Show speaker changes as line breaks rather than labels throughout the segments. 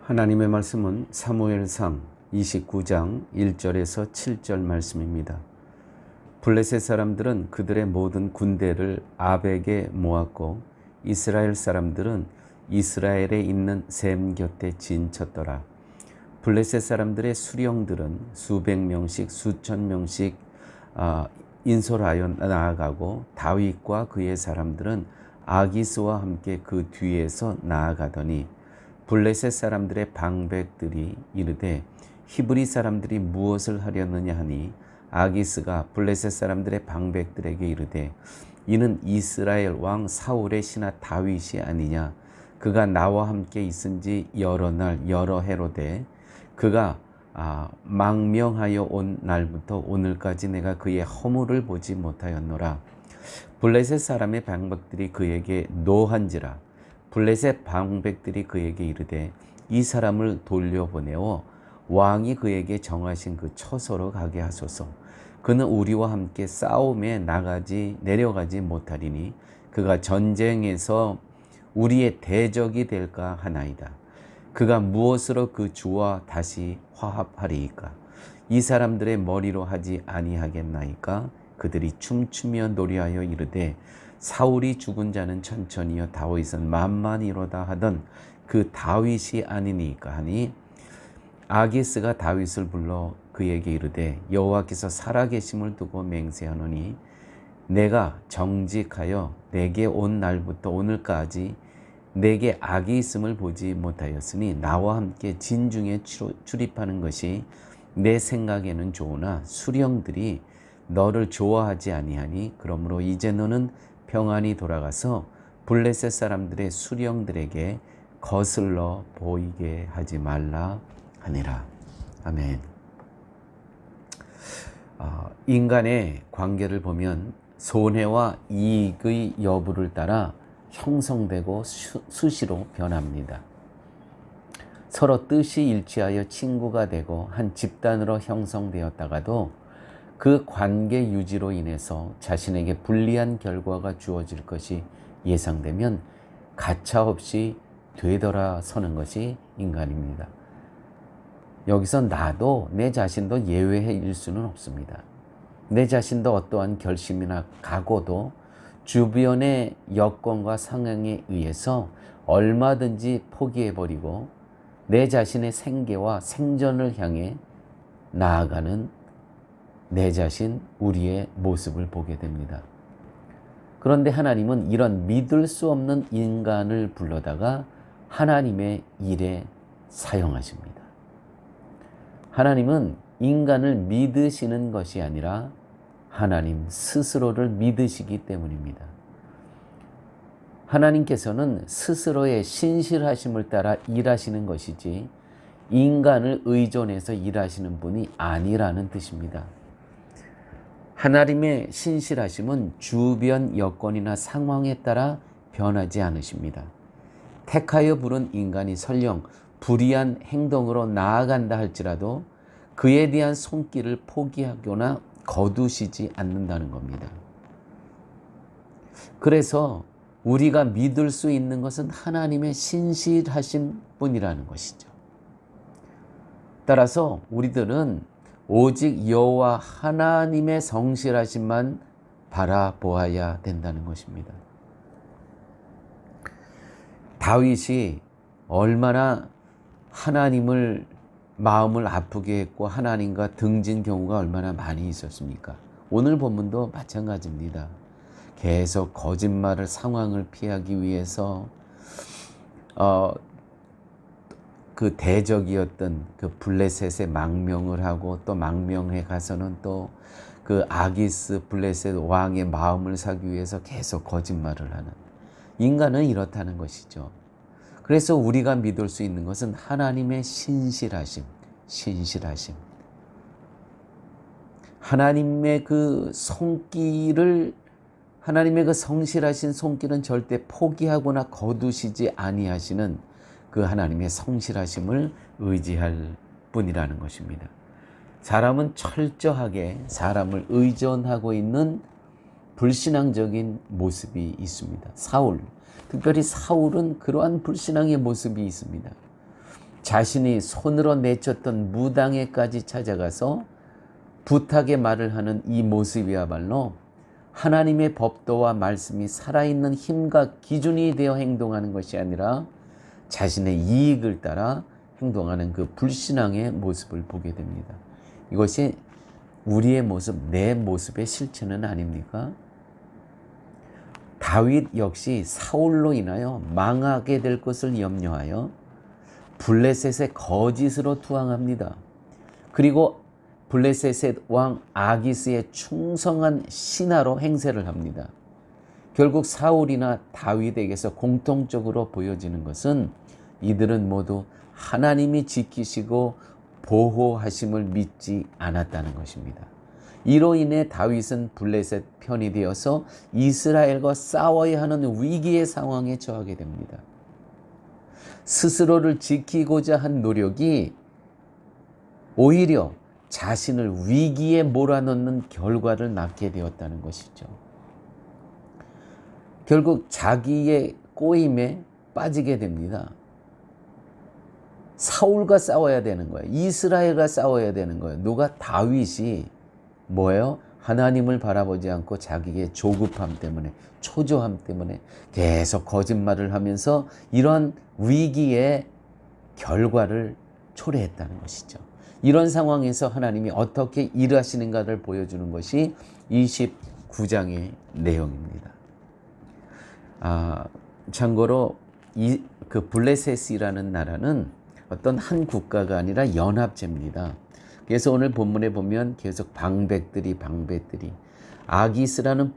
하나님의 말씀은 사무엘상 29장 1절에서 7절 말씀입니다. 블레셋 사람들은 그들의 모든 군대를 아벡에 모았고 이스라엘 사람들은 이스라엘에 있는 셈 곁에 진쳤더라. 블레셋 사람들의 수령들은 수백 명씩 수천 명씩 인솔하여 나아가고 다윗과 그의 사람들은 아기스와 함께 그 뒤에서 나아가더니 블레셋 사람들의 방백들이 이르되 히브리 사람들이 무엇을 하려느냐 하니 아기스가 블레셋 사람들의 방백들에게 이르되 이는 이스라엘 왕 사울의 신하 다윗이 아니냐. 그가 나와 함께 있은지 여러 날 여러 해로되 그가 망명하여 온 날부터 오늘까지 내가 그의 허물을 보지 못하였노라. 블레셋 사람의 방백들이 그에게 노한지라. 블레셋 방백들이 그에게 이르되 이 사람을 돌려보내어 왕이 그에게 정하신 그 처소로 가게 하소서. 그는 우리와 함께 싸움에 내려가지 못하리니 그가 전쟁에서 우리의 대적이 될까 하나이다. 그가 무엇으로 그 주와 다시 화합하리이까? 이 사람들의 머리로 하지 아니하겠나이까? 그들이 춤추며 노래하여 이르되 사울이 죽은 자는 천천히요 다윗은 만만이로다 하던 그 다윗이 아니니까 하니 아기스가 다윗을 불러 그에게 이르되 여호와께서 살아계심을 두고 맹세하노니 내가 정직하여 내게 온 날부터 오늘까지 내게 악이 있음을 보지 못하였으니 나와 함께 진중에 출입하는 것이 내 생각에는 좋으나 수령들이 너를 좋아하지 아니하니 그러므로 이제 너는 평안히 돌아가서 블레셋 사람들의 수령들에게 거슬러 보이게 하지 말라 하니라. 아멘. 인간의 관계를 보면 손해와 이익의 여부를 따라 형성되고 수시로 변합니다. 서로 뜻이 일치하여 친구가 되고 한 집단으로 형성되었다가도 그 관계 유지로 인해서 자신에게 불리한 결과가 주어질 것이 예상되면 가차없이 되돌아서는 것이 인간입니다. 여기서 나도 내 자신도 예외일 수는 없습니다. 내 자신도 어떠한 결심이나 각오도 주변의 여건과 상황에 의해서 얼마든지 포기해버리고 내 자신의 생계와 생존을 향해 나아가는 내 자신, 우리의 모습을 보게 됩니다. 그런데 하나님은 이런 믿을 수 없는 인간을 불러다가 하나님의 일에 사용하십니다. 하나님은 인간을 믿으시는 것이 아니라 하나님 스스로를 믿으시기 때문입니다. 하나님께서는 스스로의 신실하심을 따라 일하시는 것이지 인간을 의존해서 일하시는 분이 아니라는 뜻입니다. 하나님의 신실하심은 주변 여건이나 상황에 따라 변하지 않으십니다. 택하여 부른 인간이 설령 불의한 행동으로 나아간다 할지라도 그에 대한 손길을 포기하거나 거두시지 않는다는 겁니다. 그래서 우리가 믿을 수 있는 것은 하나님의 신실하신 분이라는 것이죠. 따라서 우리들은 오직 여호와 하나님의 성실하심만 바라보아야 된다는 것입니다. 다윗이 얼마나 하나님을 마음을 아프게 했고 하나님과 등진 경우가 얼마나 많이 있었습니까? 오늘 본문도 마찬가지입니다. 계속 거짓말을 상황을 피하기 위해서 그 대적이었던 그 블레셋에 망명을 하고 또 망명해 가서는 또 그 아기스 블레셋 왕의 마음을 사기 위해서 계속 거짓말을 하는 인간은 이렇다는 것이죠. 그래서 우리가 믿을 수 있는 것은 하나님의 신실하심. 하나님의 그 손길을 하나님의 그 성실하신 손길은 절대 포기하거나 거두시지 아니하시는 그 하나님의 성실하심을 의지할 뿐이라는 것입니다. 사람은 철저하게 사람을 의존하고 있는 불신앙적인 모습이 있습니다. 특별히 사울은 그러한 불신앙의 모습이 있습니다. 자신이 손으로 내쳤던 무당에까지 찾아가서 부탁의 말을 하는 이 모습이야말로 하나님의 법도와 말씀이 살아있는 힘과 기준이 되어 행동하는 것이 아니라 자신의 이익을 따라 행동하는 그 불신앙의 모습을 보게 됩니다. 이것이 우리의 모습, 내 모습의 실체는 아닙니까? 다윗 역시 사울로 인하여 망하게 될 것을 염려하여 블레셋의 거짓으로 투항합니다. 그리고 블레셋의 왕 아기스의 충성한 신하로 행세를 합니다. 결국 사울이나 다윗에게서 공통적으로 보여지는 것은 이들은 모두 하나님이 지키시고 보호하심을 믿지 않았다는 것입니다. 이로 인해 다윗은 블레셋 편이 되어서 이스라엘과 싸워야 하는 위기의 상황에 처하게 됩니다. 스스로를 지키고자 한 노력이 오히려 자신을 위기에 몰아넣는 결과를 낳게 되었다는 것이죠. 결국 자기의 꼬임에 빠지게 됩니다. 사울과 싸워야 되는 거예요. 이스라엘과 싸워야 되는 거예요. 누가? 다윗이 뭐예요? 하나님을 바라보지 않고 자기의 조급함 때문에, 초조함 때문에 계속 거짓말을 하면서 이런 위기의 결과를 초래했다는 것이죠. 이런 상황에서 하나님이 어떻게 일하시는가를 보여주는 것이 29장의 내용입니다. 참고로 그 블레셋이라는 나라는 어떤 한 국가가 아니라 연합체입니다. 그래서 오늘 본문에 보면 계속 방백들이 아기스라는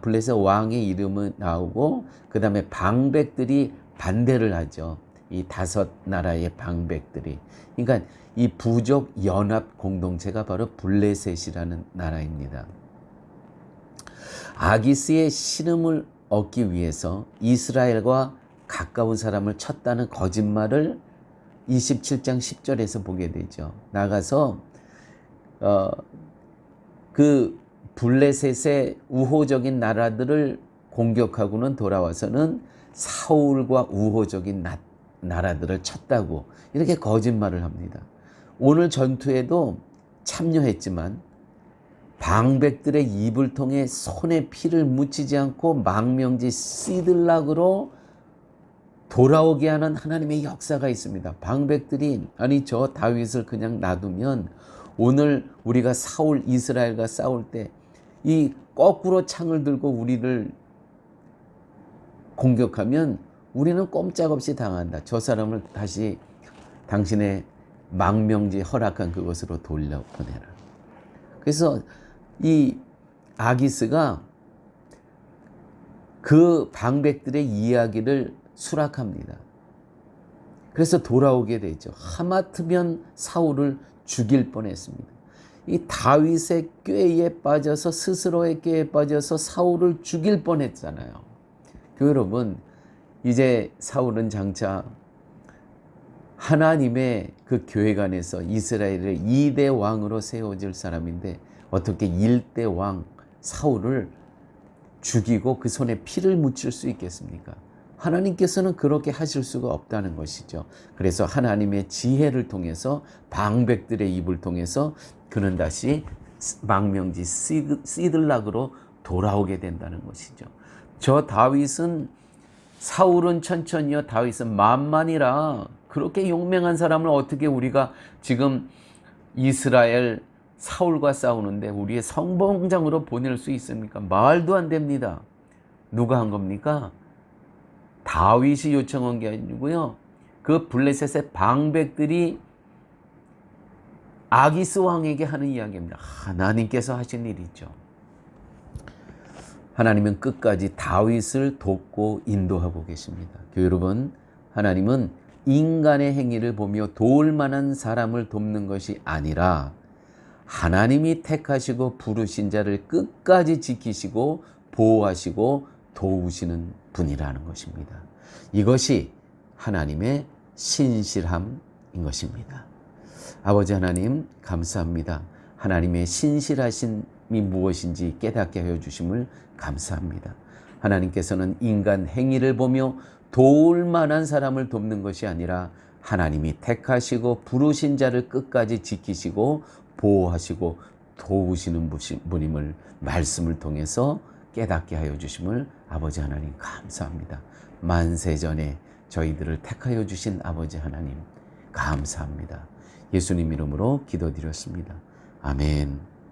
블레셋 왕의 이름은 나오고 그 다음에 방백들이 반대를 하죠. 이 5 나라의 방백들이. 그러니까 이 부족 연합 공동체가 바로 블레셋이라는 나라입니다. 아기스의 신음을 얻기 위해서 이스라엘과 가까운 사람을 쳤다는 거짓말을 27장 10절에서 보게 되죠. 나가서 그 블레셋의 우호적인 나라들을 공격하고는 돌아와서는 사울과 우호적인 나라들을 쳤다고 이렇게 거짓말을 합니다. 오늘 전투에도 참여했지만 방백들의 입을 통해 손에 피를 묻히지 않고 망명지 시들락으로 돌아오게 하는 하나님의 역사가 있습니다. 방백들이 아니 저 다윗을 그냥 놔두면 오늘 우리가 사울 이스라엘과 싸울 때 이 거꾸로 창을 들고 우리를 공격하면 우리는 꼼짝없이 당한다. 저 사람을 다시 당신의 망명지 허락한 그것으로 돌려보내라. 그래서 이 아기스가 그 방백들의 이야기를 수락합니다. 그래서 돌아오게 되죠. 하마터면 사울을 죽일 뻔했습니다. 이 다윗의 꾀에 빠져서 스스로의 꾀에 빠져서 사울을 죽일 뻔했잖아요. 여러분, 이제 사울은 장차 하나님의 그 교회관에서 이스라엘의 2대 왕으로 세워질 사람인데 어떻게 1대 왕 사울을 죽이고 그 손에 피를 묻힐 수 있겠습니까? 하나님께서는 그렇게 하실 수가 없다는 것이죠. 그래서 하나님의 지혜를 통해서 방백들의 입을 통해서 그는 다시 망명지 시들락으로 돌아오게 된다는 것이죠. 저 다윗은 사울은 천천히요 다윗은 만만이라 그렇게 용맹한 사람을 어떻게 우리가 지금 이스라엘 사울과 싸우는데 우리의 성봉장으로 보낼 수 있습니까? 말도 안 됩니다. 누가 한 겁니까? 다윗이 요청한 게 아니고요. 그 블레셋의 방백들이 아기스 왕에게 하는 이야기입니다. 하나님께서 하신 일이죠. 하나님은 끝까지 다윗을 돕고 인도하고 계십니다. 여러분, 하나님은 인간의 행위를 보며 도울 만한 사람을 돕는 것이 아니라 하나님이 택하시고 부르신 자를 끝까지 지키시고 보호하시고 도우시는 분이라는 것입니다. 이것이 하나님의 신실함인 것입니다. 아버지 하나님 감사합니다. 하나님의 신실하심이 무엇인지 깨닫게 하여 주심을 감사합니다. 하나님께서는 인간 행위를 보며 도울 만한 사람을 돕는 것이 아니라 하나님이 택하시고 부르신 자를 끝까지 지키시고 보호하시고 도우시는 분임을 말씀을 통해서 깨닫게 하여 주심을 아버지 하나님 감사합니다. 만세전에 저희들을 택하여 주신 아버지 하나님 감사합니다. 예수님 이름으로 기도드렸습니다. 아멘.